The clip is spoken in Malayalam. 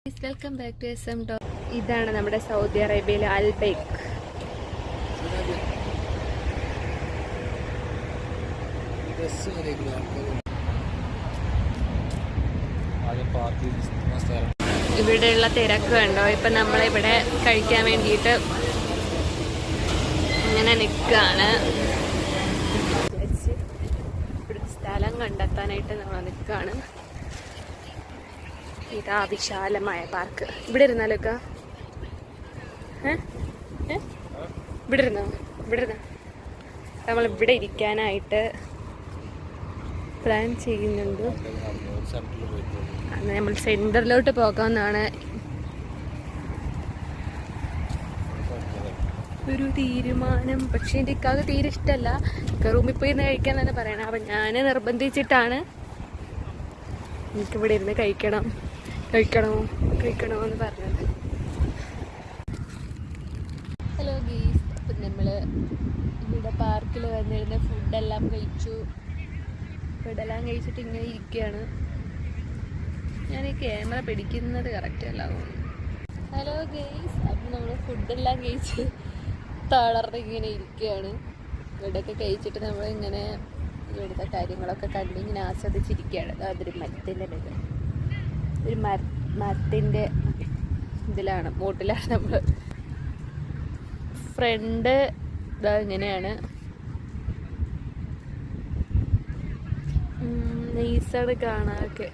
Welcome back to SM Talk. ഇതാണ് നമ്മുടെ സൗദി അറേബ്യയിലെ അൽബൈക്ക്. ഇവിടെയുള്ള തിരക്ക് കണ്ടോ? ഇപ്പം നമ്മളിവിടെ കഴിക്കാൻ വേണ്ടിയിട്ട് ഇങ്ങനെ നിൽക്കുകയാണ്. ഇവിടെ സ്ഥലം കണ്ടെത്താനായിട്ട് നമ്മൾ നിൽക്കുകയാണ്. ഇതാ വിശാലമായ പാർക്ക്. ഇവിടെ ഇരുന്നാലൊക്കെ ഇവിടെ ഇരുന്നോ? നമ്മളിവിടെ ഇരിക്കാനായിട്ട് പ്ലാൻ ചെയ്യുന്നുണ്ട്. അന്ന് നമ്മൾ സെന്ററിലോട്ട് പോകാമെന്നാണ് ഒരു തീരുമാനം. പക്ഷെ എൻ്റെ ഇക്കാക്ക് തീരെ ഇഷ്ടമല്ല. റൂമിൽ പോയി ഇരുന്ന് കഴിക്കാൻ തന്നെ പറയണം. അപ്പം ഞാൻ നിർബന്ധിച്ചിട്ടാണ് എനിക്കിവിടെ ഇരുന്ന് കഴിക്കണമോ എന്ന് പറഞ്ഞത്. ഹലോ ഗീസ്, അപ്പം നമ്മൾ ഇവിടെ പാർക്കിൽ വന്നിരുന്ന ഫുഡെല്ലാം കഴിച്ചിട്ട് ഇങ്ങനെ ഇരിക്കുകയാണ്. ഞാൻ ഈ ക്യാമറ പിടിക്കുന്നത് കറക്റ്റ് അല്ല തോന്നുന്നു. ഹലോ ഗീസ്, അപ്പം നമ്മൾ ഫുഡെല്ലാം കഴിച്ച് തളർന്നിങ്ങനെ ഇരിക്കുകയാണ്. ഇവിടെയൊക്കെ കഴിച്ചിട്ട് നമ്മളിങ്ങനെ ഇവിടുത്തെ കാര്യങ്ങളൊക്കെ കണ്ട് ഇങ്ങനെ ആസ്വദിച്ചിരിക്കുകയാണ്. അതൊരു മരത്തിൻ്റെ ഇതിലാണ്, മൂട്ടിലാണ് നമ്മൾ. ഫ്രണ്ട് ഇതാ ഇങ്ങനെയാണ്. നൈസാണ് കാണാനൊക്കെ.